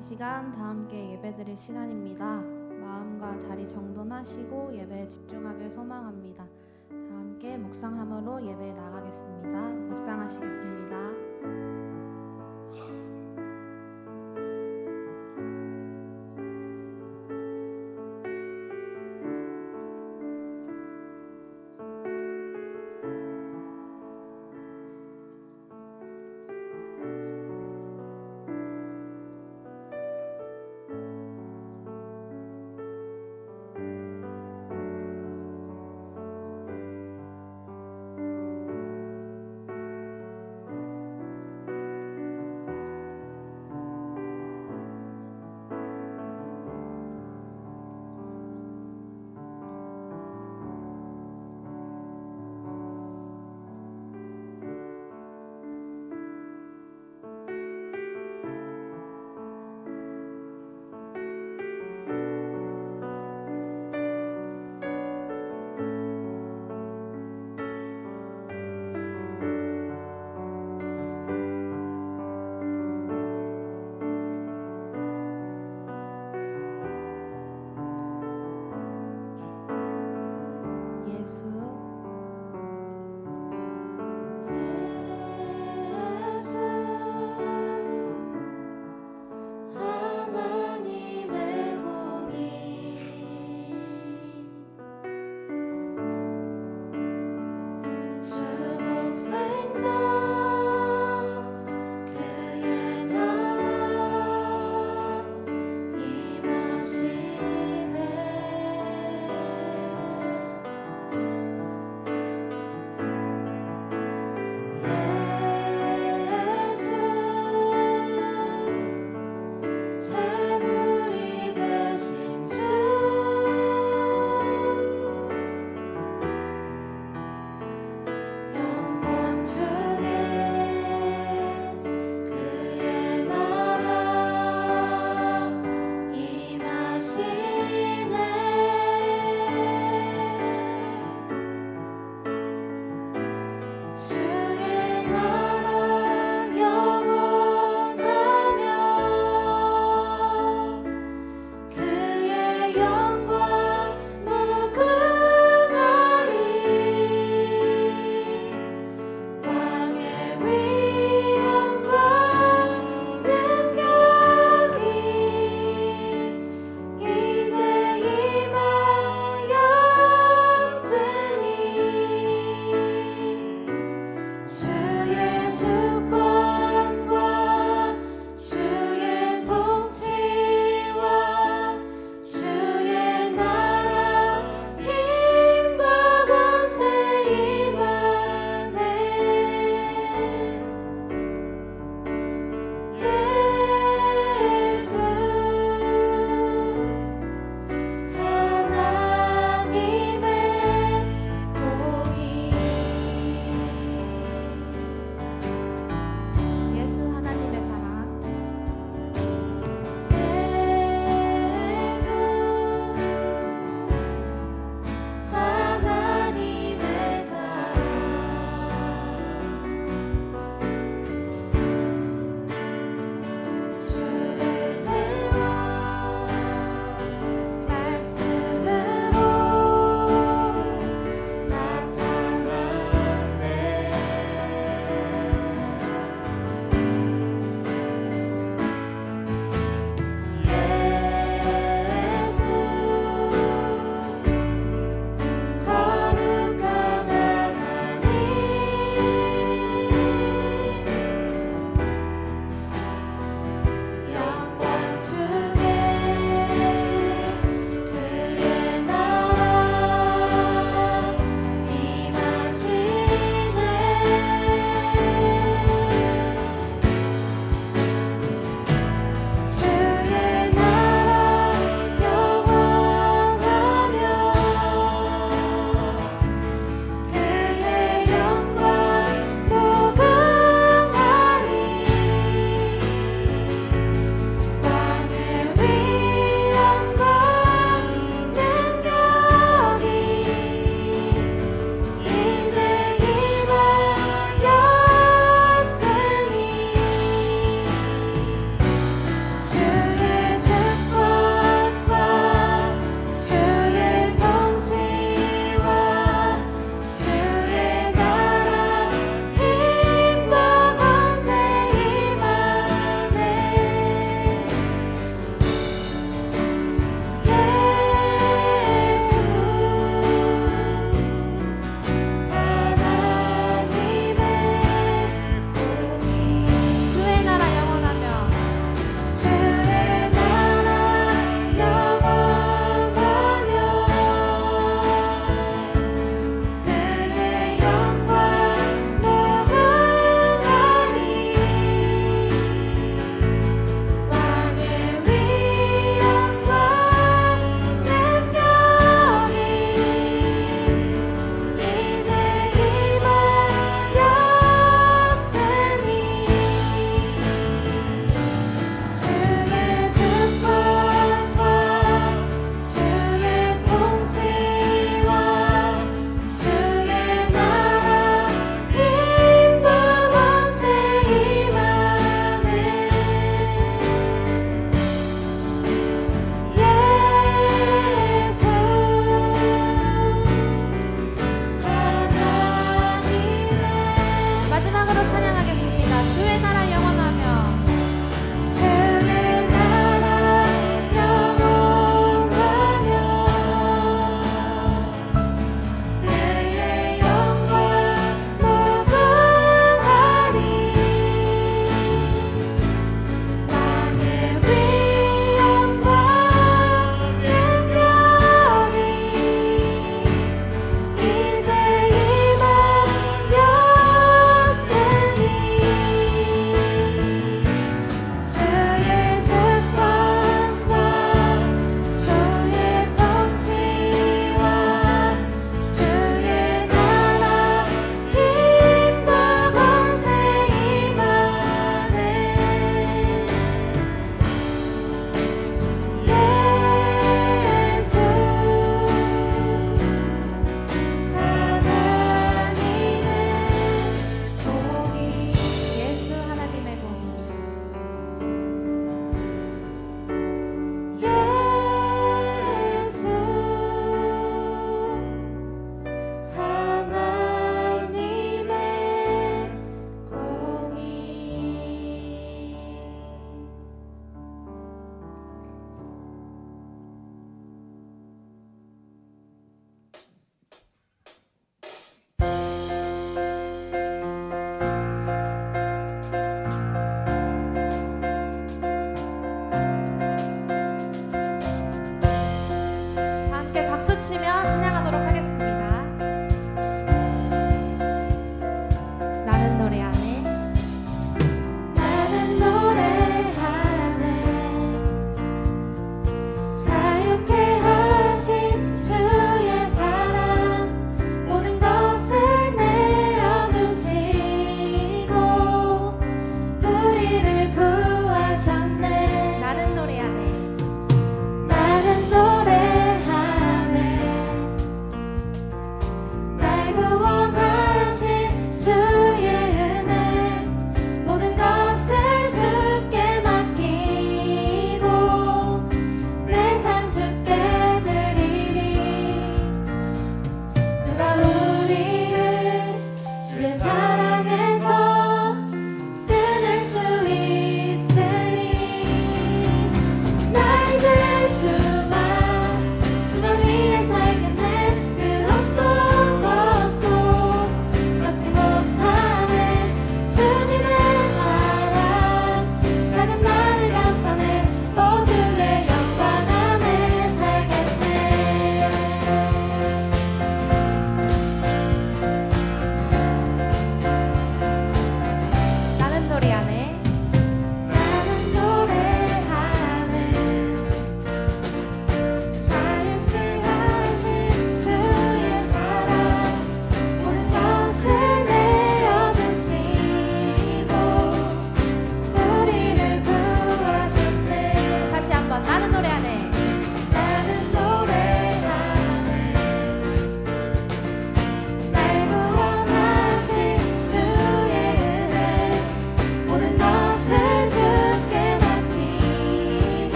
이 시간 다 함께 예배드릴 시간입니다. 마음과 자리 정돈하시고 예배에 집중하길 소망합니다. 다 함께 묵상함으로 예배에 나가겠습니다. 묵상하시겠습니다.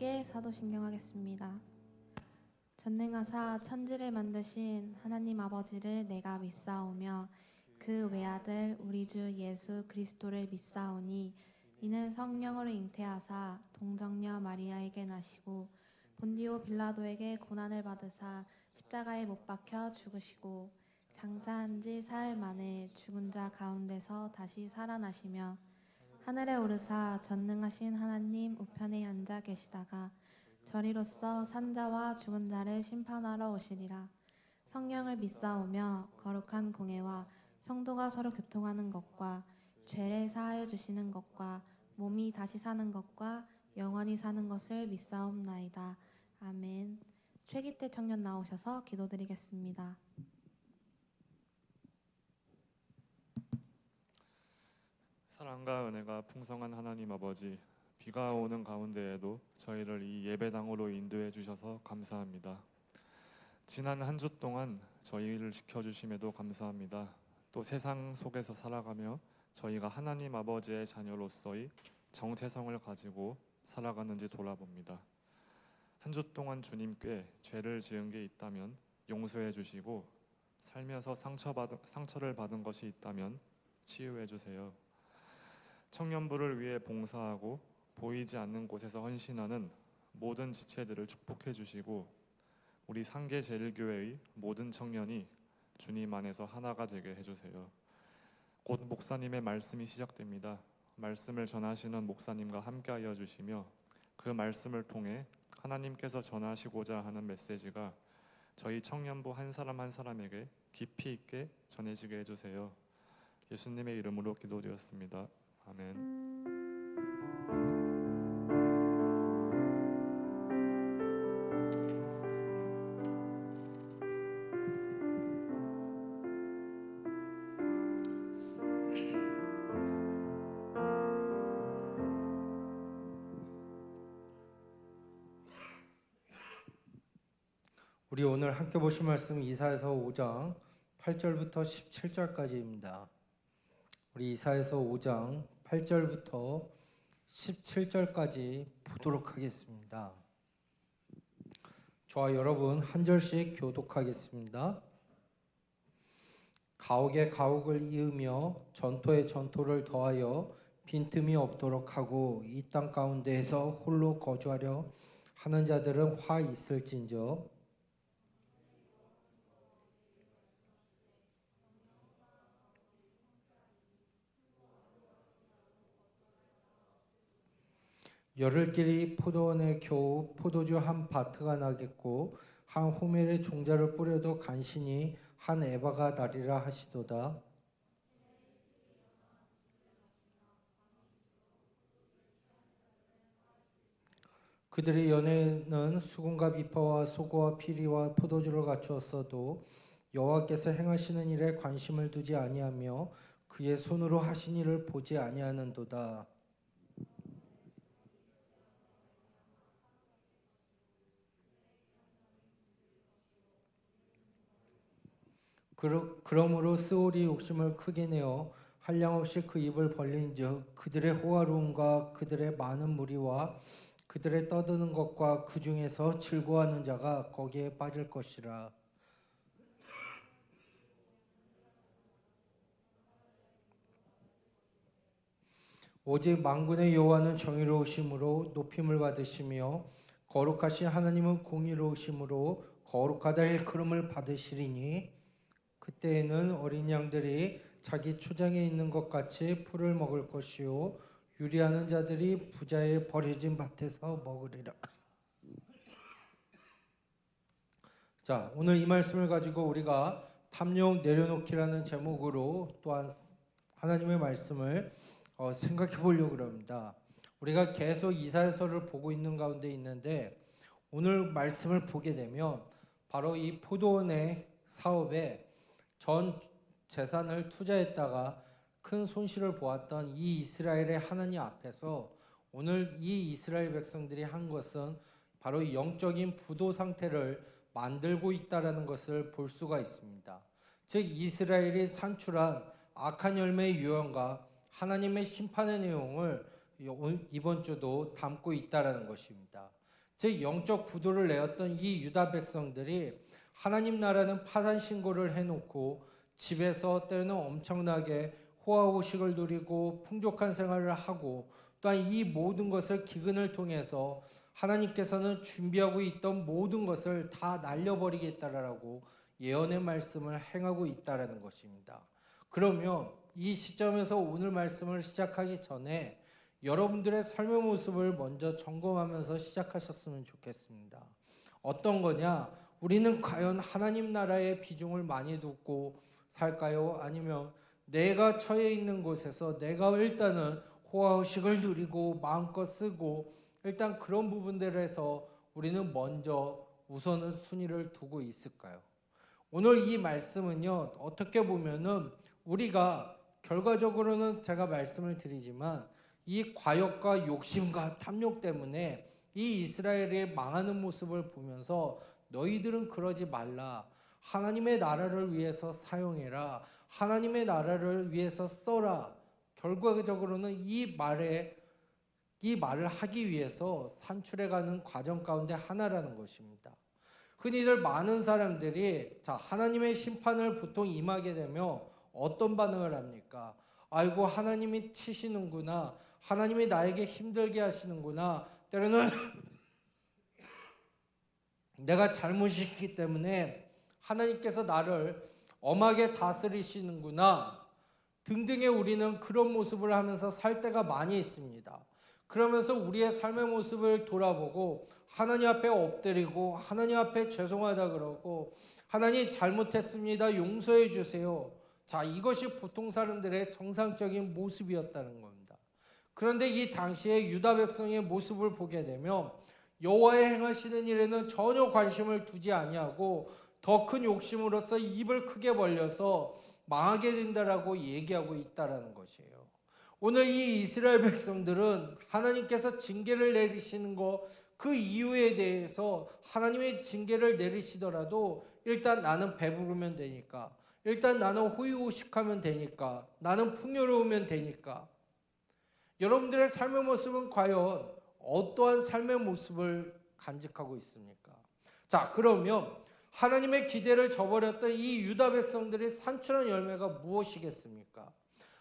함께 사도신경하겠습니다. 전능하사 천지를 만드신 하나님 아버지를 내가 믿사오며 그 외아들 우리 주 예수 그리스도를 믿사오니 이는 성령으로 잉태하사 동정녀 마리아에게 나시고 본디오 빌라도에게 고난을 받으사 십자가에 못 박혀 죽으시고 장사한 지 사흘 만에 죽은 자 가운데서 다시 살아나시며 하늘에 오르사 전능하신 하나님 우편에 앉아 계시다가 저리로서 산자와 죽은 자를 심판하러 오시리라. 성령을 믿사오며 거룩한 공회와 성도가 서로 교통하는 것과 죄를 사하여 주시는 것과 몸이 다시 사는 것과 영원히 사는 것을 믿사옵나이다. 아멘. 최기태 청년 나오셔서 기도드리겠습니다. 사랑과 은혜가 풍성한 하나님 아버지, 비가 오는 가운데에도 저희를 이 예배당으로 인도해 주셔서 감사합니다. 지난 한 주 동안 저희를 지켜주심에도 감사합니다. 또 세상 속에서 살아가며 저희가 하나님 아버지의 자녀로서의 정체성을 가지고 살아가는지 돌아봅니다. 한 주 동안 주님께 죄를 지은 게 있다면 용서해 주시고 살면서 상처를 받은 것이 있다면 치유해 주세요. 청년부를 위해 봉사하고 보이지 않는 곳에서 헌신하는 모든 지체들을 축복해 주시고 우리 상계제일교회의 모든 청년이 주님 안에서 하나가 되게 해주세요. 곧 목사님의 말씀이 시작됩니다. 말씀을 전하시는 목사님과 함께하여 주시며 그 말씀을 통해 하나님께서 전하시고자 하는 메시지가 저희 청년부 한 사람 한 사람에게 깊이 있게 전해지게 해주세요. 예수님의 이름으로 기도드렸습니다. 아멘. 우리 오늘 함께 보실 말씀은 이사야서 5장 8절부터 17절까지입니다. 우리 이사야서 5장 8절부터 17절까지 보도록 하겠습니다. 저와 여러분 한 절씩 교독하겠습니다. 가옥에 가옥을 이으며 전토에 전토를 더하여 빈틈이 없도록 하고 이 땅 가운데에서 홀로 거주하려 하는 자들은 화 있을진저 열흘길이 포도원에 겨우 포도주 한 바트가 나겠고 한 호멜에 종자를 뿌려도 간신히 한 에바가 나리라 하시도다. 그들의 연회는 수금과 비파와 소고와 피리와 포도주를 갖추었어도 여호와께서 행하시는 일에 관심을 두지 아니하며 그의 손으로 하신 일을 보지 아니하는도다. 그러므로 스올이 욕심을 크게 내어 한량없이 그 입을 벌린즉 그들의 호화로움과 그들의 많은 무리와 그들의 떠드는 것과 그 중에서 즐거워하는 자가 거기에 빠질 것이라. 오직 만군의 여호와는 정의로우심으로 높임을 받으시며 거룩하신 하나님은 공의로우심으로 거룩하다 일컬음을 받으시리니 그때에는 어린 양들이 자기 초장에 있는 것 같이 풀을 먹을 것이요 유리하는 자들이 부자의 버려진 밭에서 먹으리라. 자, 오늘 이 말씀을 가지고 우리가 탐욕 내려놓기라는 제목으로 또한 하나님의 말씀을 생각해 보려고 합니다. 우리가 계속 이사야서를 보고 있는 가운데 있는데 오늘 말씀을 보게 되면 바로 이 포도원의 사업에 전 재산을 투자했다가 큰 손실을 보았던 이 이스라엘의 하나님 앞에서 오늘 이 이스라엘 백성들이 한 것은 바로 영적인 부도 상태를 만들고 있다라는 것을 볼 수가 있습니다. 즉 이스라엘이 산출한 악한 열매의 유형과 하나님의 심판의 내용을 이번 주도 담고 있다라는 것입니다. 즉 영적 부도를 내었던 이 유다 백성들이 하나님 나라는 파산 신고를 해놓고 집에서 때로는 엄청나게 호화호식을 누리고 풍족한 생활을 하고 또한 이 모든 것을 기근을 통해서 하나님께서는 준비하고 있던 모든 것을 다 날려버리겠다라고 예언의 말씀을 행하고 있다라는 것입니다. 그러면 이 시점에서 오늘 말씀을 시작하기 전에 여러분들의 삶의 모습을 먼저 점검하면서 시작하셨으면 좋겠습니다. 어떤 거냐? 우리는 과연 하나님 나라의 비중을 많이 두고 살까요? 아니면 내가 처해 있는 곳에서 내가 일단은 호화의식을 누리고 마음껏 쓰고 일단 그런 부분들에서 우리는 먼저 우선은 순위를 두고 있을까요? 오늘 이 말씀은요, 어떻게 보면은 우리가 결과적으로는 제가 말씀을 드리지만 이 과욕과 욕심과 탐욕 때문에 이 이스라엘의 망하는 모습을 보면서 너희들은 그러지 말라. 하나님의 나라를 위해서 사용해라. 하나님의 나라를 위해서 써라. 결과적으로는 이 말을 하기 위해서 산출해가는 과정 가운데 하나라는 것입니다. 흔히들 많은 사람들이 하나님의 심판을 보통 임하게 되면 어떤 반응을 합니까? 아이고 하나님이 치시는구나. 하나님이 나에게 힘들게 하시는구나. 때로는 내가 잘못이기 때문에 하나님께서 나를 엄하게 다스리시는구나 등등의 우리는 그런 모습을 하면서 살 때가 많이 있습니다. 그러면서 우리의 삶의 모습을 돌아보고 하나님 앞에 엎드리고 하나님 앞에 죄송하다 그러고 하나님 잘못했습니다. 용서해 주세요. 이것이 보통 사람들의 정상적인 모습이었다는 겁니다. 그런데 이 당시에 유다 백성의 모습을 보게 되면 여호와의 행하시는 일에는 전혀 관심을 두지 아니하고 더 큰 욕심으로서 입을 크게 벌려서 망하게 된다라고 얘기하고 있다라는 것이에요. 오늘 이 이스라엘 백성들은 하나님께서 징계를 내리시는 것 그 이유에 대해서 하나님의 징계를 내리시더라도 일단 나는 배부르면 되니까, 일단 나는 호의호식하면 되니까, 나는 풍요로우면 되니까. 여러분들의 삶의 모습은 과연 어떠한 삶의 모습을 간직하고 있습니까? 그러면 하나님의 기대를 저버렸던 이 유다 백성들이 산출한 열매가 무엇이겠습니까?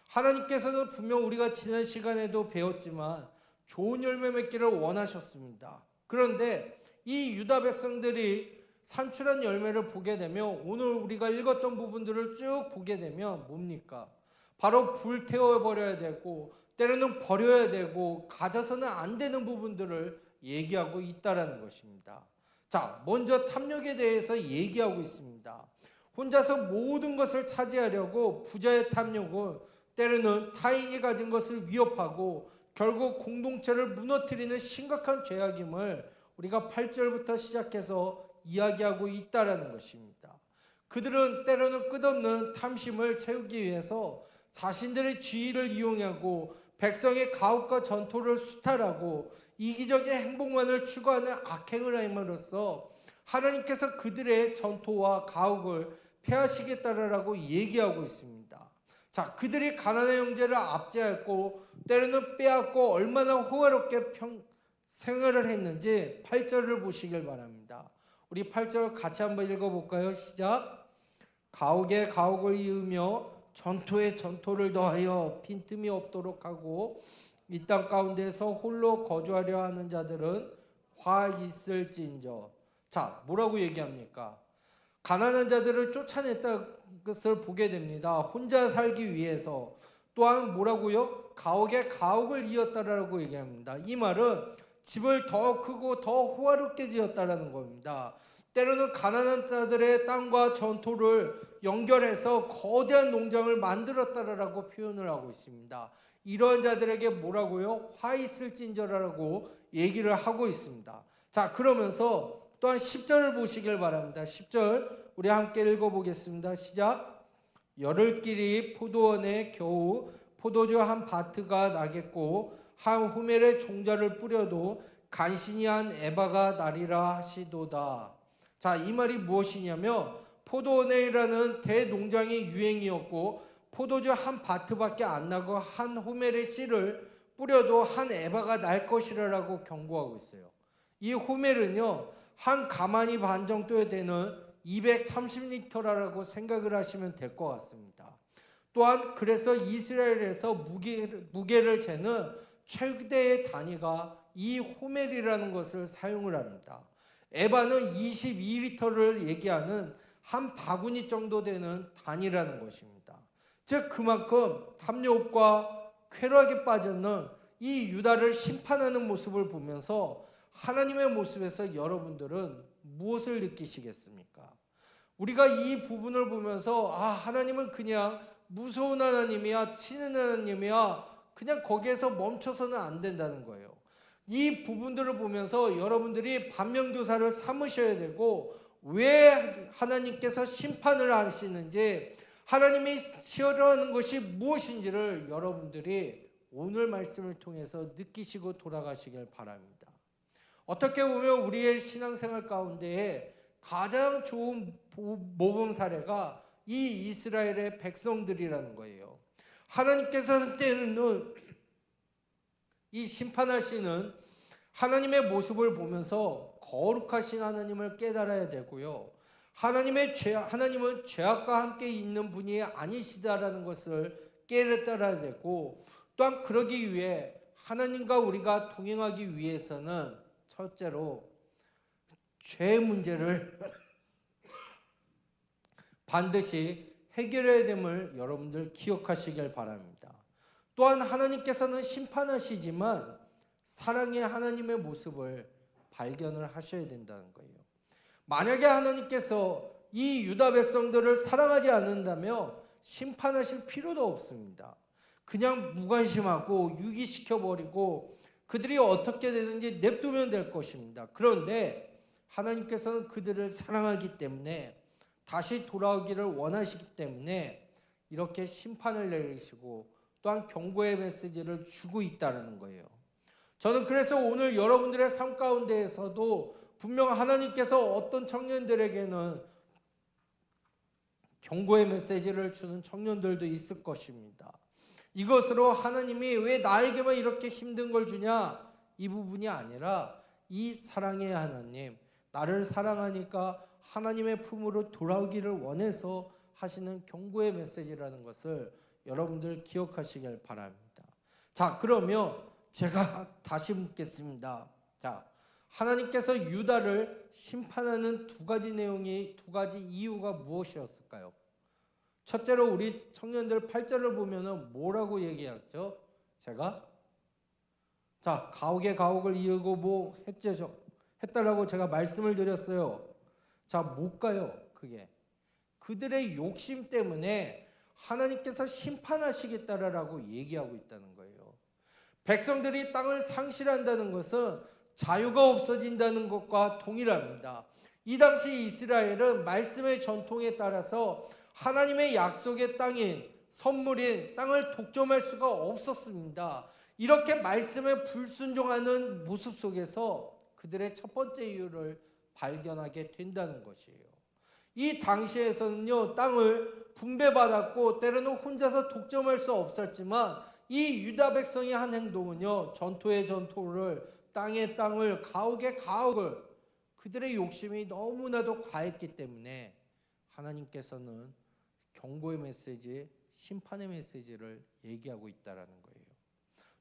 하나님께서는 분명 우리가 지난 시간에도 배웠지만 좋은 열매 맺기를 원하셨습니다. 그런데 이 유다 백성들이 산출한 열매를 보게 되면 오늘 우리가 읽었던 부분들을 쭉 보게 되면 뭡니까? 바로 불태워버려야 되고 때로는 버려야 되고 가져서는 안 되는 부분들을 얘기하고 있다는 것입니다. 먼저 탐욕에 대해서 얘기하고 있습니다. 혼자서 모든 것을 차지하려고 부자의 탐욕은 때로는 타인이 가진 것을 위협하고 결국 공동체를 무너뜨리는 심각한 죄악임을 우리가 8절부터 시작해서 이야기하고 있다는 것입니다. 그들은 때로는 끝없는 탐심을 채우기 위해서 자신들의 지위를 이용하고 백성의 가혹과 전토를 수탈하고 이기적인 행복만을 추구하는 악행을 함으로써 하나님께서 그들의 전토와 가혹을 폐하시겠다라고 얘기하고 있습니다. 그들이 가나안 형제를 압제했고 때로는 빼앗고 얼마나 호화롭게 생활을 했는지 8절을 보시길 바랍니다. 우리 8절 같이 한번 읽어볼까요? 시작. 가옥에 가옥을 이으며 전토에 전토를 더하여 빈틈이 없도록 하고 이 땅 가운데서 홀로 거주하려 하는 자들은 화 있을진저. 뭐라고 얘기합니까? 가난한 자들을 쫓아냈다는 것을 보게 됩니다. 혼자 살기 위해서. 또한 뭐라고요? 가옥에 가옥을 이었다라고 얘기합니다. 이 말은 집을 더 크고 더 호화롭게 지었다라는 겁니다. 때로는 가난한 자들의 땅과 전토를 연결해서 거대한 농장을 만들었다라고 표현을 하고 있습니다. 이러한 자들에게 뭐라고요? 화 있을진저라고 얘기를 하고 있습니다. 그러면서 또한 10절을 보시길 바랍니다. 10절 우리 함께 읽어보겠습니다. 시작. 열흘길이 포도원에 겨우 포도주 한 바트가 나겠고 한 호멜의 종자를 뿌려도 간신히 한 에바가 나리라 하시도다. 이 말이 무엇이냐면 포도원이라는 대농장이 유행이었고 포도주 한 바트밖에 안 나고 한 호멜의 씨를 뿌려도 한 에바가 날 것이라고 경고하고 있어요. 이 호멜은요, 한 가마니 반 정도에 되는 230리터라고 생각을 하시면 될 것 같습니다. 또한 그래서 이스라엘에서 무게를 재는 최대의 단위가 이 호멜이라는 것을 사용을 합니다. 에바는 22리터를 얘기하는 한 바구니 정도 되는 단위라는 것입니다. 즉 그만큼 탐욕과 쾌락에 빠졌는 이 유다를 심판하는 모습을 보면서 하나님의 모습에서 여러분들은 무엇을 느끼시겠습니까? 우리가 이 부분을 보면서 하나님은 그냥 무서운 하나님이야, 치는 하나님이야, 그냥 거기에서 멈춰서는 안 된다는 거예요. 이 부분들을 보면서 여러분들이 반면교사를 삼으셔야 되고, 왜 하나님께서 심판을 하시는지, 하나님이 싫어하는 것이 무엇인지를 여러분들이 오늘 말씀을 통해서 느끼시고 돌아가시길 바랍니다. 어떻게 보면 우리의 신앙생활 가운데에 가장 좋은 모범 사례가 이 이스라엘의 백성들이라는 거예요. 하나님께서는 때로는 이 심판하시는 하나님의 모습을 보면서 거룩하신 하나님을 깨달아야 되고요. 하나님은 죄악과 함께 있는 분이 아니시다라는 것을 깨달아야 되고, 또한 그러기 위해 하나님과 우리가 동행하기 위해서는 첫째로 죄 문제를 반드시 해결해야 됨을 여러분들 기억하시길 바랍니다. 또한 하나님께서는 심판하시지만 사랑의 하나님의 모습을 발견을 하셔야 된다는 거예요. 만약에 하나님께서 이 유다 백성들을 사랑하지 않는다면 심판하실 필요도 없습니다. 그냥 무관심하고 유기시켜버리고 그들이 어떻게 되는지 냅두면 될 것입니다. 그런데 하나님께서는 그들을 사랑하기 때문에, 다시 돌아오기를 원하시기 때문에 이렇게 심판을 내리시고 또한 경고의 메시지를 주고 있다는 거예요. 저는 그래서 오늘 여러분들의 삶 가운데에서도 분명 하나님께서 어떤 청년들에게는 경고의 메시지를 주는 청년들도 있을 것입니다. 이것으로 하나님이 왜 나에게만 이렇게 힘든 걸 주냐, 이 부분이 아니라 이 사랑의 하나님, 나를 사랑하니까 하나님의 품으로 돌아오기를 원해서 하시는 경고의 메시지라는 것을 여러분들 기억하시길 바랍니다. 자, 그러면 제가 다시 묻겠습니다. 자, 하나님께서 유다를 심판하는 두 가지 이유가 무엇이었을까요? 첫째로 우리 청년들 8절을 보면은 뭐라고 얘기했죠? 가옥에 가옥을 이으고 뭐 했다라고 제가 말씀을 드렸어요. 자, 못 가요. 그게 그들의 욕심 때문에 하나님께서 심판하시겠다라고 얘기하고 있다는 거예요. 백성들이 땅을 상실한다는 것은 자유가 없어진다는 것과 동일합니다. 이 당시 이스라엘은 말씀의 전통에 따라서 하나님의 약속의 땅인, 선물인 땅을 독점할 수가 없었습니다. 이렇게 말씀에 불순종하는 모습 속에서 그들의 첫 번째 이유를 발견하게 된다는 것이에요. 이 당시에서는요, 땅을 분배받았고 때로는 혼자서 독점할 수 없었지만 이 유다 백성의 한 행동은요, 전토의 전토를, 땅의 땅을, 가옥의 가옥을, 그들의 욕심이 너무나도 과했기 때문에 하나님께서는 경고의 메시지, 심판의 메시지를 얘기하고 있다는 거예요.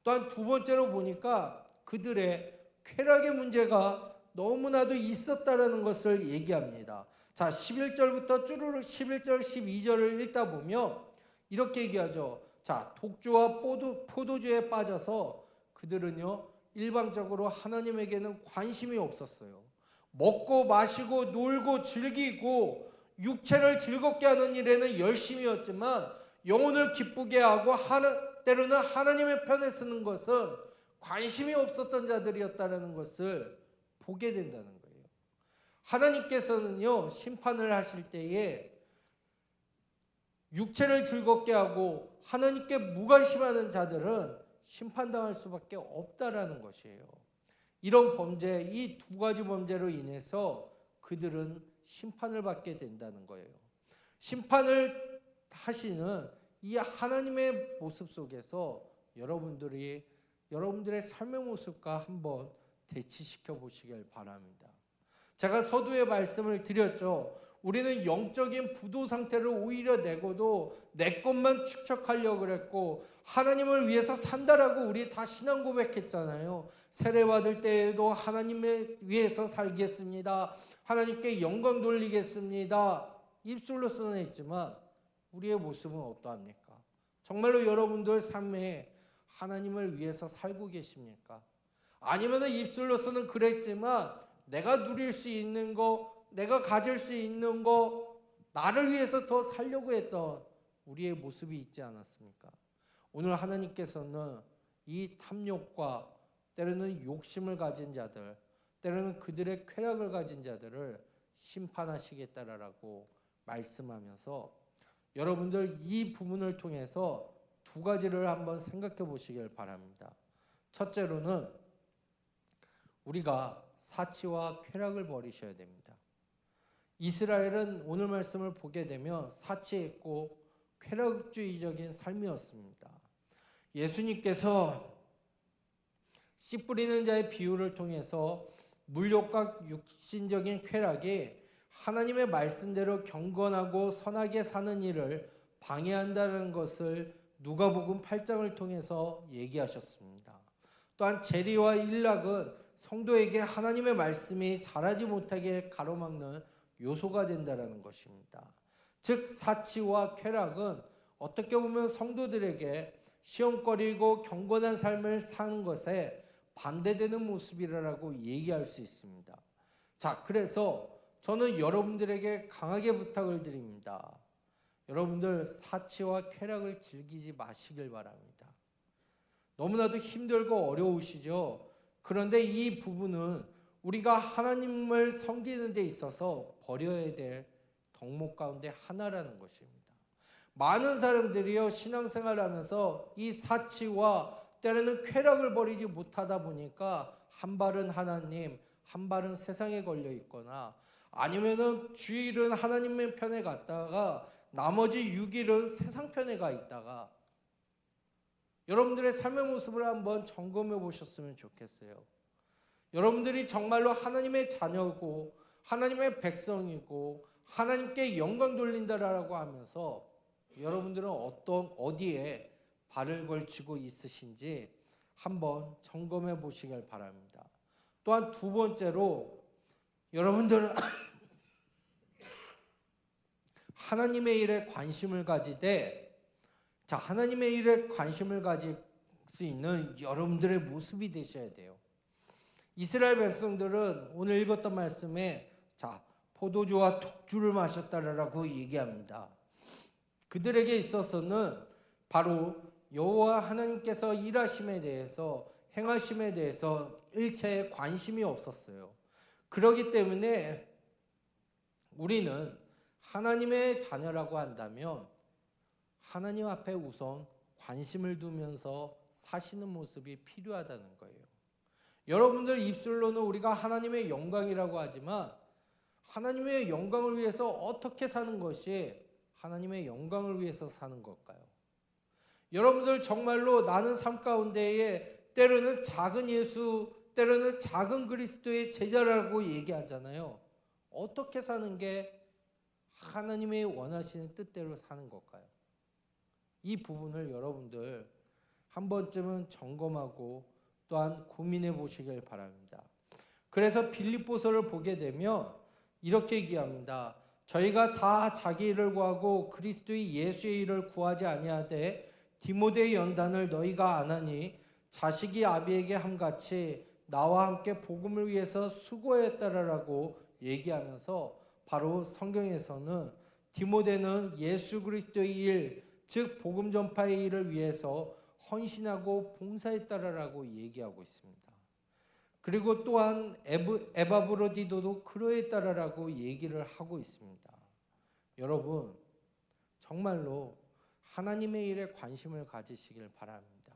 또한 두 번째로 보니까 그들의 쾌락의 문제가 너무나도 있었다라는 것을 얘기합니다. 자, 11절부터 쭈루룩 11절, 12절을 읽다 보면 이렇게 얘기하죠. 자, 독주와 포도주에 빠져서 그들은요, 일방적으로 하나님에게는 관심이 없었어요. 먹고 마시고 놀고 즐기고 육체를 즐겁게 하는 일에는 열심이었지만 영혼을 기쁘게 하고 때로는 하나님의 편에 서는 것은 관심이 없었던 자들이었다는 것을 보게 된다는 거예요. 하나님께서는요, 심판을 하실 때에 육체를 즐겁게 하고 하나님께 무관심하는 자들은 심판당할 수밖에 없다라는 것이에요. 이런 범죄, 이 두 가지 범죄로 인해서 그들은 심판을 받게 된다는 거예요. 심판을 하시는 이 하나님의 모습 속에서 여러분들의 삶의 모습과 한번 대치시켜 보시길 바랍니다. 제가 서두에 말씀을 드렸죠. 우리는 영적인 부도 상태를 오히려 내고도 내 것만 축적하려고 그랬고 하나님을 위해서 산다라고 우리 다 신앙 고백했잖아요. 세례받을 때에도 하나님을 위해서 살겠습니다. 하나님께 영광 돌리겠습니다. 입술로서는 했지만 우리의 모습은 어떠합니까? 정말로 여러분들 삶에 하나님을 위해서 살고 계십니까? 아니면 입술로서는 그랬지만 내가 누릴 수 있는 거, 내가 가질 수 있는 거, 나를 위해서 더 살려고 했던 우리의 모습이 있지 않았습니까? 오늘 하나님께서는 이 탐욕과 때로는 욕심을 가진 자들, 때로는 그들의 쾌락을 가진 자들을 심판하시겠다라고 말씀하면서 여러분들 이 부분을 통해서 두 가지를 한번 생각해 보시길 바랍니다. 첫째로는 우리가 사치와 쾌락을 버리셔야 됩니다. 이스라엘은 오늘 말씀을 보게 되면 사치했고 쾌락주의적인 삶이었습니다. 예수님께서 씨 뿌리는 자의 비유를 통해서 물욕과 육신적인 쾌락이 하나님의 말씀대로 경건하고 선하게 사는 일을 방해한다는 것을 누가복음 8장을 통해서 얘기하셨습니다. 또한 재리와 일락은 성도에게 하나님의 말씀이 자라지 못하게 가로막는 요소가 된다는 것입니다. 즉 사치와 쾌락은 어떻게 보면 성도들에게 시험거리고 경건한 삶을 사는 것에 반대되는 모습이라고 얘기할 수 있습니다. 자, 그래서 저는 여러분들에게 강하게 부탁을 드립니다. 여러분들 사치와 쾌락을 즐기지 마시길 바랍니다. 너무나도 힘들고 어려우시죠? 그런데 이 부분은 우리가 하나님을 섬기는 데 있어서 버려야 될 덕목 가운데 하나라는 것입니다. 많은 사람들이요 신앙생활을 하면서 이 사치와 때로는 쾌락을 버리지 못하다 보니까 한 발은 하나님, 한 발은 세상에 걸려 있거나 아니면은 주일은 하나님의 편에 갔다가 나머지 6일은 세상 편에 가 있다가 여러분들의 삶의 모습을 한번 점검해 보셨으면 좋겠어요. 여러분들이 정말로 하나님의 자녀고 하나님의 백성이고 하나님께 영광 돌린다라고 하면서 여러분들은 어디에 발을 걸치고 있으신지 한번 점검해 보시길 바랍니다. 또한 두 번째로 여러분들은 하나님의 일에 관심을 가지되 하나님의 일에 관심을 가질 수 있는 여러분들의 모습이 되셔야 돼요. 이스라엘 백성들은 오늘 읽었던 말씀에 포도주와 독주를 마셨다라고 얘기합니다. 그들에게 있어서는 바로 여호와 하나님께서 일하심에 대해서 행하심에 대해서 일체에 관심이 없었어요. 그렇기 때문에 우리는 하나님의 자녀라고 한다면 하나님 앞에 우선 관심을 두면서 사시는 모습이 필요하다는 거예요. 여러분들 입술로는 우리가 하나님의 영광이라고 하지만 하나님의 영광을 위해서 어떻게 사는 것이 하나님의 영광을 위해서 사는 걸까요? 여러분들 정말로 나는 삶 가운데에 때로는 작은 예수, 때로는 작은 그리스도의 제자라고 얘기하잖아요. 어떻게 사는 게 하나님의 원하시는 뜻대로 사는 걸까요? 이 부분을 여러분들 한 번쯤은 점검하고 또한 고민해 보시길 바랍니다. 그래서 빌립보서를 보게 되면 이렇게 얘기합니다. 저희가 다 자기 일을 구하고 그리스도의 예수의 일을 구하지 아니하되 디모데의 연단을 너희가 안 하니 자식이 아비에게 함같이 나와 함께 복음을 위해서 수고했다라고 얘기하면서 바로 성경에서는 디모데는 예수 그리스도의 일, 즉 복음 전파의 일을 위해서 헌신하고 봉사했다라고 얘기하고 있습니다. 그리고 또한 에바브로디도도 그러했다라고 얘기를 하고 있습니다. 여러분 정말로 하나님의 일에 관심을 가지시길 바랍니다.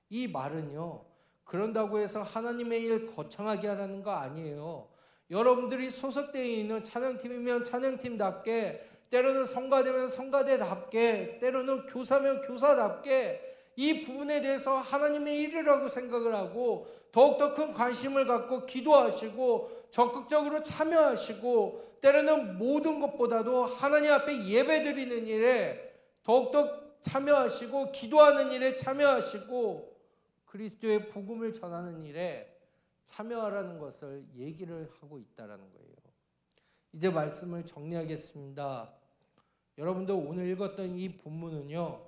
이 말은요 그런다고 해서 하나님의 일 거창하게 하라는 거 아니에요. 여러분들이 소속되어 있는 찬양팀이면 찬양팀답게, 때로는 성가대면 성가대답게, 때로는 교사면 교사답게 이 부분에 대해서 하나님의 일이라고 생각을 하고 더욱더 큰 관심을 갖고 기도하시고 적극적으로 참여하시고 때로는 모든 것보다도 하나님 앞에 예배드리는 일에 더욱더 참여하시고 기도하는 일에 참여하시고 그리스도의 복음을 전하는 일에 참여하라는 것을 얘기를 하고 있다라는 거예요. 이제 말씀을 정리하겠습니다. 여러분들 오늘 읽었던 이 본문은요,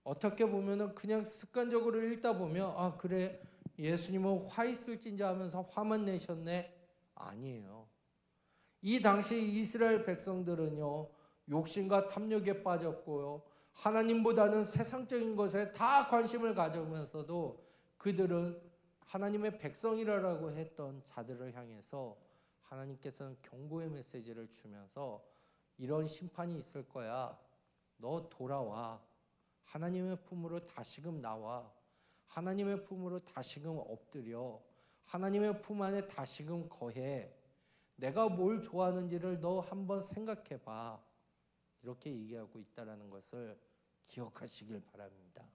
어떻게 보면은 그냥 습관적으로 읽다 보면 아 그래 예수님은 화 있을진지 하면서 화만 내셨네. 아니에요. 이 당시 이스라엘 백성들은요 욕심과 탐욕에 빠졌고요 하나님보다는 세상적인 것에 다 관심을 가지면서도 그들은 하나님의 백성이라고 했던 자들을 향해서 하나님께서는 경고의 메시지를 주면서 이런 심판이 있을 거야. 너 돌아와. 하나님의 품으로 다시금 나와. 하나님의 품으로 다시금 엎드려. 하나님의 품 안에 다시금 거해. 내가 뭘 좋아하는지를 너 한번 생각해 봐. 이렇게 얘기하고 있다는 것을 기억하시길 바랍니다.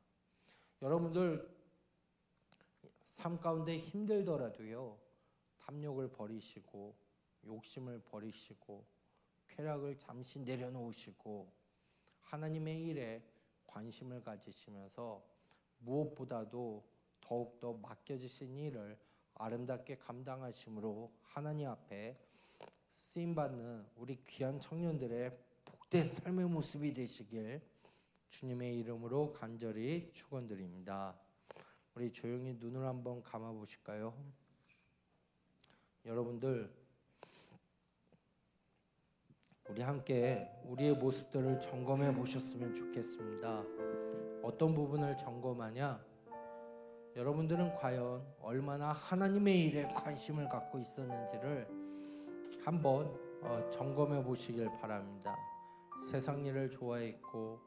여러분들 삶 가운데 힘들더라도요. 탐욕을 버리시고 욕심을 버리시고 쾌락을 잠시 내려놓으시고 하나님의 일에 관심을 가지시면서 무엇보다도 더욱더 맡겨주신 일을 아름답게 감당하심으로 하나님 앞에 쓰임받는 우리 귀한 청년들의 복된 삶의 모습이 되시길 주님의 이름으로 간절히 축원드립니다. 우리 조용히 눈을 한번 감아 보실까요? 여러분들 우리 함께 우리의 모습들을 점검해 보셨으면 좋겠습니다. 어떤 부분을 점검하냐? 여러분들은 과연 얼마나 하나님의 일에 관심을 갖고 있었는지를 한번 점검해 보시길 바랍니다. 세상 일을 좋아했고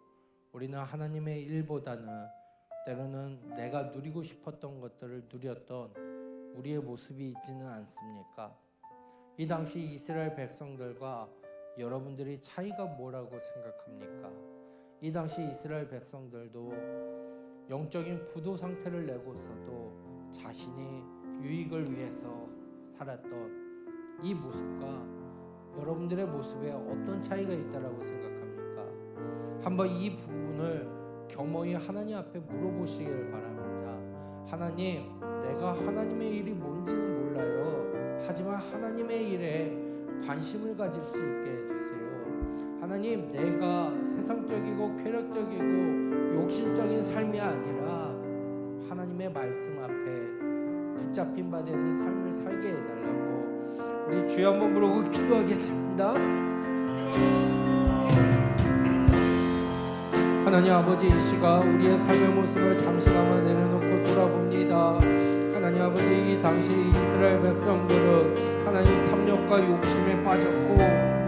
우리는 하나님의 일보다는 때로는 내가 누리고 싶었던 것들을 누렸던 우리의 모습이 있지는 않습니까? 이 당시 이스라엘 백성들과 여러분들이 차이가 뭐라고 생각합니까? 이 당시 이스라엘 백성들도 영적인 부도 상태를 내고서도 자신이 유익을 위해서 살았던 이 모습과 여러분들의 모습에 어떤 차이가 있다라고 생각합니까? 한번 이 부분을 겸허히 하나님 앞에 물어보시길 바랍니다. 하나님, 내가 하나님의 일이 뭔지는 몰라요. 하지만 하나님의 일에 관심을 가질 수 있게 해주세요. 하나님, 내가 세상적이고 쾌락적이고 욕심적인 삶이 아니라 하나님의 말씀 앞에 붙잡힌 바 되는 삶을 살게 해달라고 우리 주여 한번 부르고 기도하겠습니다. 하나님 아버지, 이 시간 우리의 삶의 모습을 잠시나마 내려놓고 돌아봅니다. 하나님 아버지, 이 당시 이스라엘 백성들은 하나님 탐욕과 욕심에 빠졌고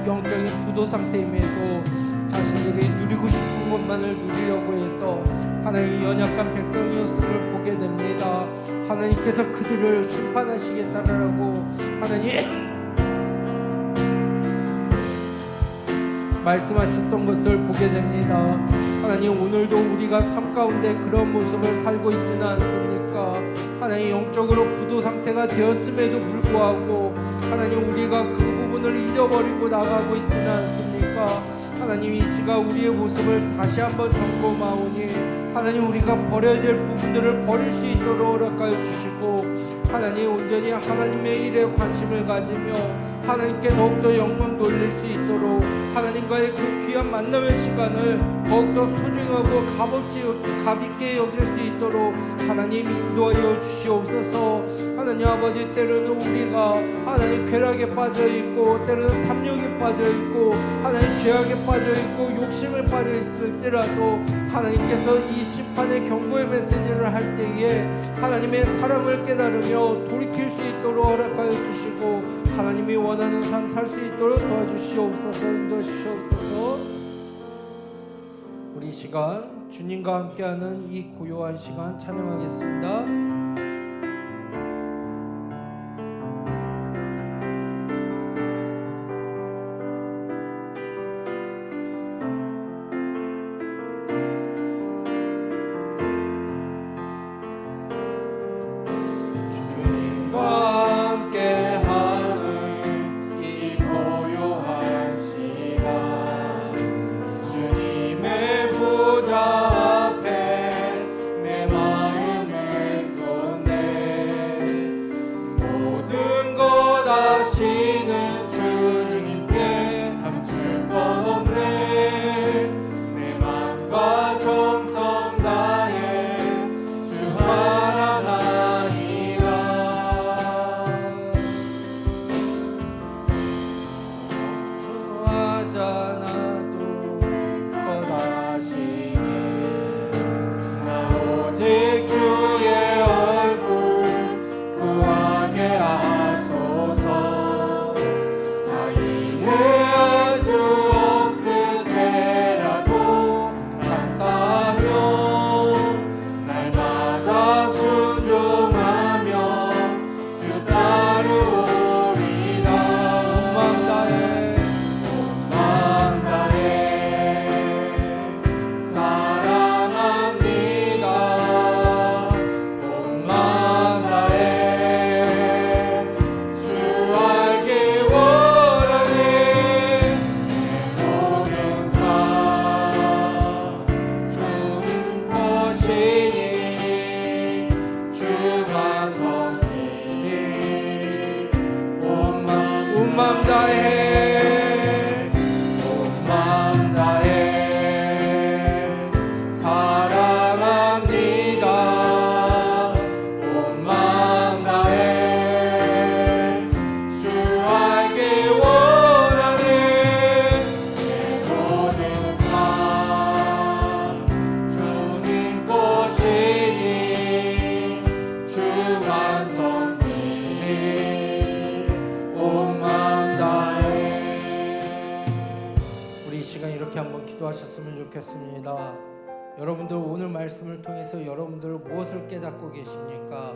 영적인 부도 상태임에도 자신들이 누리고 싶은 것만을 누리려고 했던 하나님 연약한 백성이었음을 보게 됩니다. 하나님께서 그들을 심판하시겠다라고 하나님 말씀하셨던 것을 보게 됩니다. 하나님, 오늘도 우리가 삶 가운데 그런 모습을 살고 있지는 않습니까? 하나님, 영적으로 부도 상태가 되었음에도 불구하고 하나님, 우리가 그 부분을 잊어버리고 나가고 있지는 않습니까? 하나님, 이 시간 우리의 모습을 다시 한번 점검하오니 하나님, 우리가 버려야 될 부분들을 버릴 수 있도록 허락하여 주시고 하나님, 온전히 하나님의 일에 관심을 가지며 하나님께 더욱더 영광 돌릴 수 있도록 하나님과의 그 귀한 만남의 시간을 더욱더 소중하고 값있게 여길 수 있도록 하나님 인도하여 주시옵소서. 하나님 아버지, 때로는 우리가 하나님 쾌락에 빠져있고 때로는 탐욕에 빠져있고 하나님 죄악에 빠져있고 욕심에 빠져있을지라도 하나님께서 이 심판의 경고의 메시지를 할 때에 하나님의 사랑을 깨달으며 돌이킬 수 있도록 허락하여 주시고 하나님이 원하는 삶 살 수 있도록 도와주시옵소서. 인도하시옵소서. 우리 시간 주님과 함께하는 이 고요한 시간 찬양하겠습니다. 여러분들 오늘 말씀을 통해서 여러분들 무엇을 깨닫고 계십니까?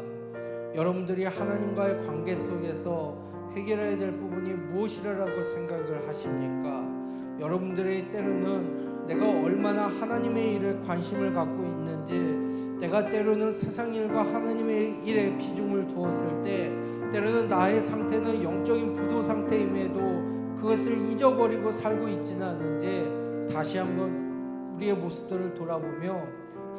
여러분들이 하나님과의 관계 속에서 해결해야 될 부분이 무엇이라고 생각을 하십니까? 여러분들의 때로는 내가 얼마나 하나님의 일에 관심을 갖고 있는지, 내가 때로는 세상 일과 하나님의 일에 비중을 두었을 때 때로는 나의 상태는 영적인 부도 상태임에도 그것을 잊어버리고 살고 있지는 않은지 다시 한번 우리의 모습들을 돌아보며,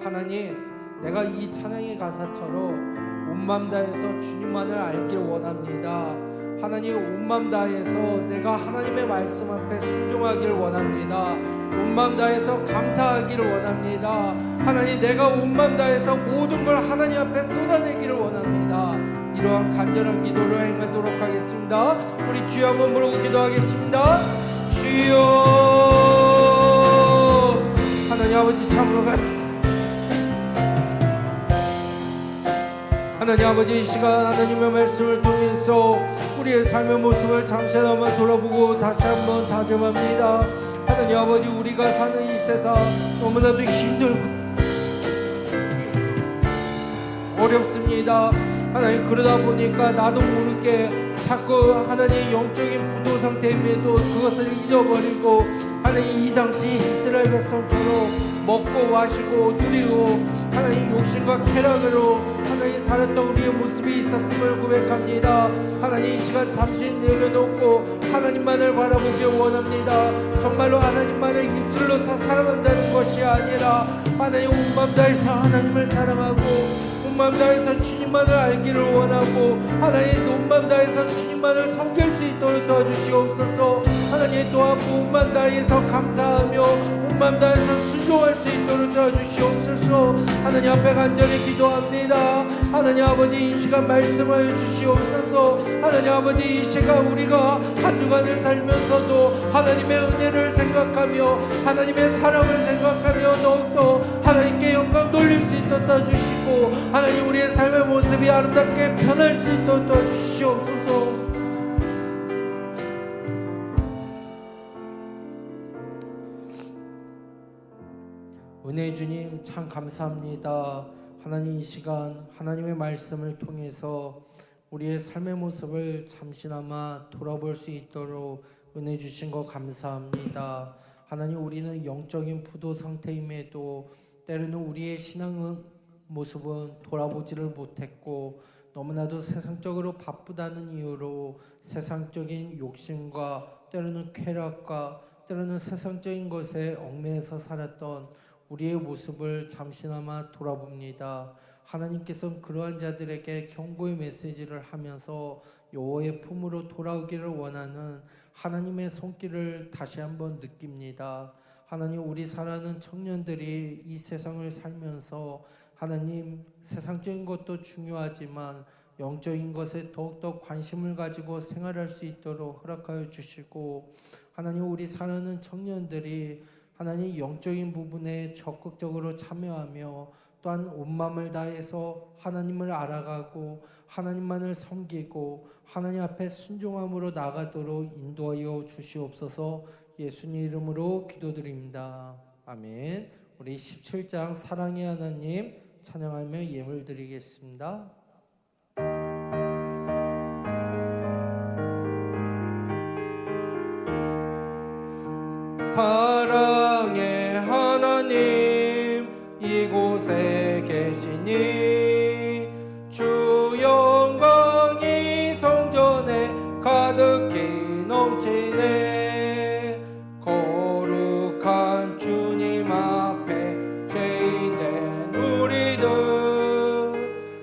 하나님, 내가 이 찬양의 가사처럼 온 맘 다해서 주님만을 알길 원합니다. 하나님, 온 맘 다해서 내가 하나님의 말씀 앞에 순종하길 원합니다. 온 맘 다해서 감사하기를 원합니다. 하나님, 내가 온 맘 다해서 모든 걸 하나님 앞에 쏟아내기를 원합니다. 이러한 간절한 기도를 행하도록 하겠습니다. 우리 주여 한번 부르고 기도하겠습니다. 주여, 하나님 아버지, 참으로 하나님 아버지, 이 시간 하나님의 말씀을 통해서 우리의 삶의 모습을 잠시나마 돌아보고 다시 한번 다짐합니다. 하나님 아버지, 우리가 사는 이 세상 너무나도 힘들고 어렵습니다. 하나님, 그러다 보니까 나도 모르게 자꾸 하나님 영적인 부도 상태임에도 그것을 잊어버리고 하나님 이 당시 이스라엘 백성처럼 먹고 마시고 누리고 하나님 욕심과 쾌락으로 하나님 살았던 우리의 모습이 있었음을 고백합니다. 하나님, 이 시간 잠시 내려놓고 하나님만을 바라보길 원합니다. 정말로 하나님만을 입술로 사랑한다는 것이 아니라 하나님 온 맘 다해서 하나님을 사랑하고 온 맘 다해서 주님만을 알기를 원하고 하나님 온 맘 다해서 주님만을 섬길 수 있도록 도와주시옵소서. 하나님, 또한 온 맘 다해서 감사하며 온 맘 다해서 순종할 수 있도록 도와주시옵소서. 하나님 앞에 간절히 기도합니다. 하나님 아버지, 이 시간 말씀하여 주시옵소서. 하나님 아버지, 이 시간 우리가 한 주간을 살면서도 하나님의 은혜를 생각하며 하나님의 사랑을 생각하며 더욱더 하나님께 영광 돌릴 수 있도록 도와주시고 하나님 우리의 삶의 모습이 아름답게 변할 수 있도록 도와주시옵소서. 은혜의 주님, 참 감사합니다. 하나님, 이 시간 하나님의 말씀을 통해서 우리의 삶의 모습을 잠시나마 돌아볼 수 있도록 은혜 주신 것 감사합니다. 하나님, 우리는 영적인 부도 상태임에도 때로는 우리의 신앙의 모습은 돌아보지를 못했고 너무나도 세상적으로 바쁘다는 이유로 세상적인 욕심과 때로는 쾌락과 때로는 세상적인 것에 얽매여서 살았던 우리의 모습을 잠시나마 돌아봅니다. 하나님께서는 그러한 자들에게 경고의 메시지를 하면서 여호와의 품으로 돌아오기를 원하는 하나님의 손길을 다시 한번 느낍니다. 하나님, 우리 사랑하는 청년들이 이 세상을 살면서 하나님, 세상적인 것도 중요하지만 영적인 것에 더욱더 관심을 가지고 생활할 수 있도록 허락하여 주시고 하나님, 우리 사랑하는 청년들이 하나님 영적인 부분에 적극적으로 참여하며 또한 온 마음을 다해서 하나님을 알아가고 하나님만을 섬기고 하나님 앞에 순종함으로 나가도록 인도하여 주시옵소서. 예수님 이름으로 기도드립니다. 아멘. 우리 17장 사랑의 하나님 찬양하며 예물 드리겠습니다. 사랑의 하나님 이곳에 계시니 주 영광이 성전에 가득히 넘치네. 거룩한 주님 앞에 죄인된 우리들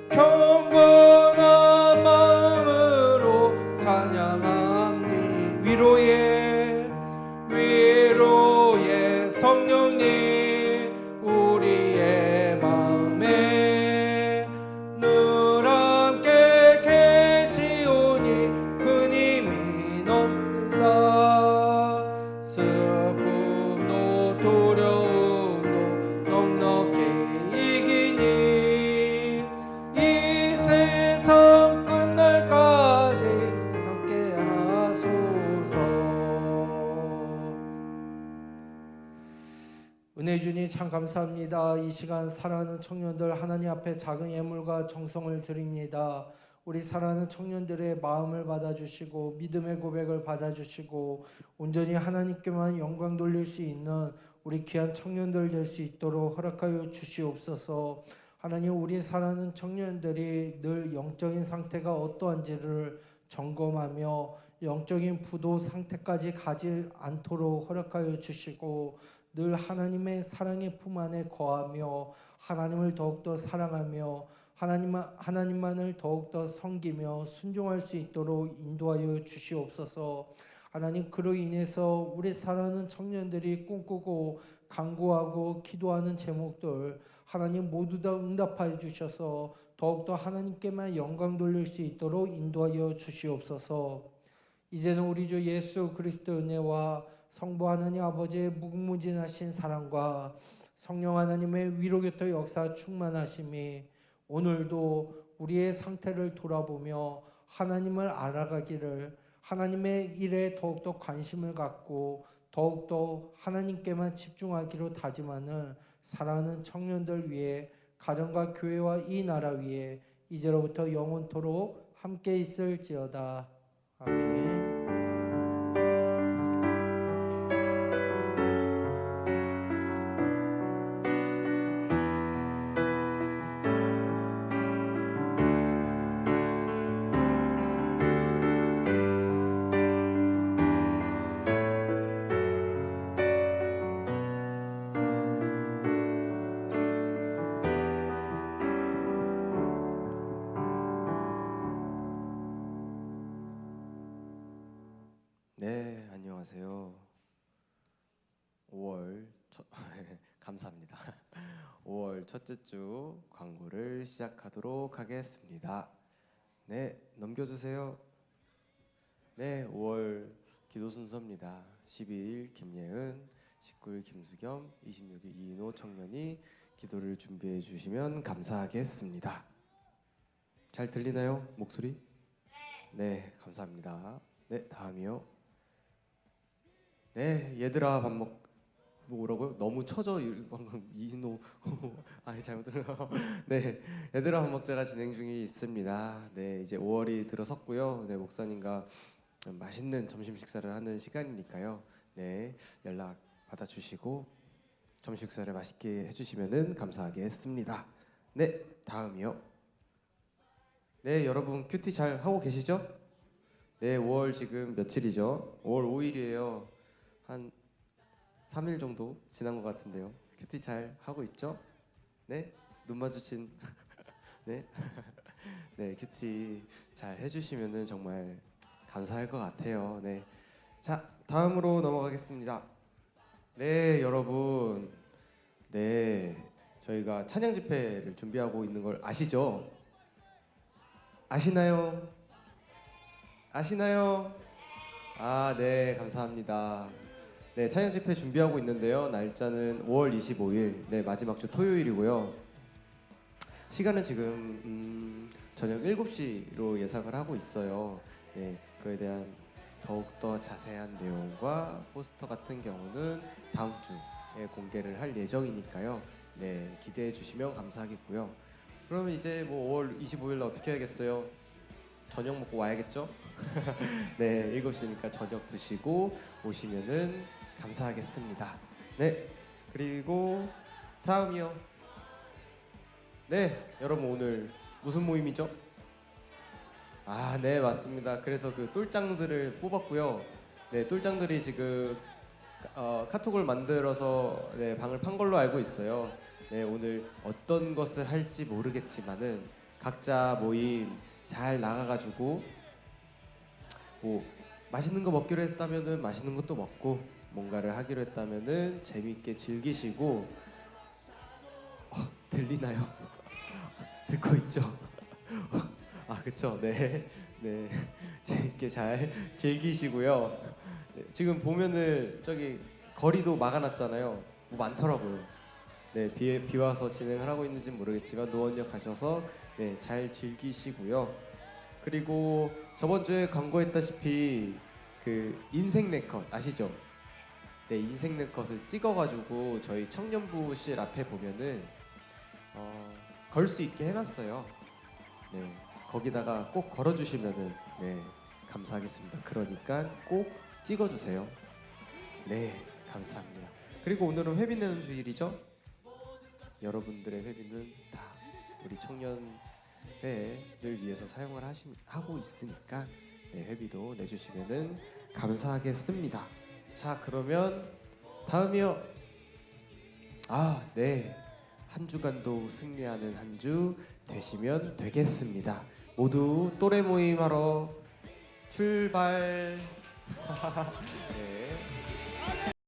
경건한 마음으로 찬양합니. 위로의 성령님 우리의 마음에 참 감사합니다. 이 시간 사랑하는 청년들 하나님 앞에 작은 예물과 정성을 드립니다. 우리 사랑하는 청년들의 마음을 받아주시고 믿음의 고백을 받아주시고 온전히 하나님께만 영광 돌릴 수 있는 우리 귀한 청년들 될 수 있도록 허락하여 주시옵소서. 하나님, 우리 사랑하는 청년들이 늘 영적인 상태가 어떠한지를 점검하며 영적인 부도 상태까지 가지 않도록 허락하여 주시고 늘 하나님의 사랑의 품 안에 거하며 하나님을 더욱더 사랑하며 하나님만을 더욱더 섬기며 순종할 수 있도록 인도하여 주시옵소서. 하나님, 그로 인해서 우리 사랑하는 청년들이 꿈꾸고 간구하고 기도하는 제목들 하나님 모두 다 응답하여 주셔서 더욱더 하나님께만 영광 돌릴 수 있도록 인도하여 주시옵소서. 이제는 우리 주 예수 그리스도 은혜와 성부 하나님 아버지의 무궁무진하신 사랑과 성령 하나님의 위로 곁의 역사 충만하심이 오늘도 우리의 상태를 돌아보며 하나님을 알아가기를, 하나님의 일에 더욱더 관심을 갖고 더욱더 하나님께만 집중하기로 다짐하는 사랑하는 청년들 위해, 가정과 교회와 이 나라 위에 이제로부터 영원토록 함께 있을지어다. 아멘. 네, 안녕하세요. 5월 감사합니다. 5월 첫째 주 광고를 시작하도록 하겠습니다. 네, 넘겨주세요. 네, 5월 기도 순서입니다. 12일 김예은, 19일 김수겸, 26일 이인호 청년이 기도를 준비해 주시면 감사하겠습니다. 잘 들리나요? 목소리? 네, 감사합니다. 네, 다음이요. 네, 얘들아 밥 먹... 뭐라고요? 너무 처져 방금 이노 아니 잘못 들어요. 네, 얘들아 밥 먹자가 진행 중에 있습니다. 네, 이제 5월이 들어섰고요. 네, 목사님과 맛있는 점심 식사를 하는 시간이니까요. 네, 연락 받아주시고 점심 식사를 맛있게 해주시면은 감사하겠습니다. 네, 다음이요. 네, 여러분 큐티 잘 하고 계시죠? 네, 5월 지금 며칠이죠? 5월 5일이에요. 한 3일 정도 지난 것 같은데요. 큐티 잘 하고 있죠? 네, 눈 마주친 네, 네, 큐티 잘 해주시면은 정말 감사할 것 같아요. 네, 자 다음으로 넘어가겠습니다. 네, 여러분, 네, 저희가 찬양 집회를 준비하고 있는 걸 아시죠? 아시나요? 아시나요? 아, 네, 감사합니다. 네, 찬양 집회 준비하고 있는데요. 날짜는 5월 25일, 네, 마지막 주 토요일이고요. 시간은 지금 저녁 7시로 예상을 하고 있어요. 네, 그에 대한 더욱더 자세한 내용과 포스터 같은 경우는 다음 주에 공개를 할 예정이니까요. 네, 기대해 주시면 감사하겠고요. 그러면 이제 뭐 5월 25일 어떻게 해야겠어요? 저녁 먹고 와야겠죠? 네, 7시니까 저녁 드시고 오시면은 감사하겠습니다. 네, 그리고 다음이요. 네, 여러분 오늘 무슨 모임이죠? 아, 네, 맞습니다. 그래서 그 똘짱들을 뽑았고요. 네, 똘짱들이 지금 카톡을 만들어서 네, 방을 판 걸로 알고 있어요. 네, 오늘 어떤 것을 할지 모르겠지만은 각자 모임 잘 나가가지고 뭐 맛있는 거 먹기로 했다면은 맛있는 것도 먹고 뭔가를 하기로 했다면은 재밌게 즐기시고 들리나요? 듣고 있죠? 아, 그쵸? 네, 네, 재밌게 잘 즐기시고요. 네, 지금 보면은 저기 거리도 막아놨잖아요. 뭐 많더라고요. 네, 비 와서 진행을 하고 있는지 모르겠지만 노원역 가셔서 네, 잘 즐기시고요. 그리고 저번 주에 광고했다시피 그 인생 네컷 아시죠? 네, 인생 네컷을 찍어가지고 저희 청년부실 앞에 보면은 걸 수 있게 해놨어요. 네, 거기다가 꼭 걸어주시면은 네, 감사하겠습니다. 그러니까 꼭 찍어주세요. 네, 감사합니다. 그리고 오늘은 회비 내는 주일이죠. 여러분들의 회비는 다 우리 청년회를 위해서 사용을 하고 있으니까 네, 회비도 내주시면은 감사하겠습니다. 자, 그러면 다음이요. 네. 한 주간도 승리하는 한 주 되시면 되겠습니다. 모두 또래 모임하러 출발. 네.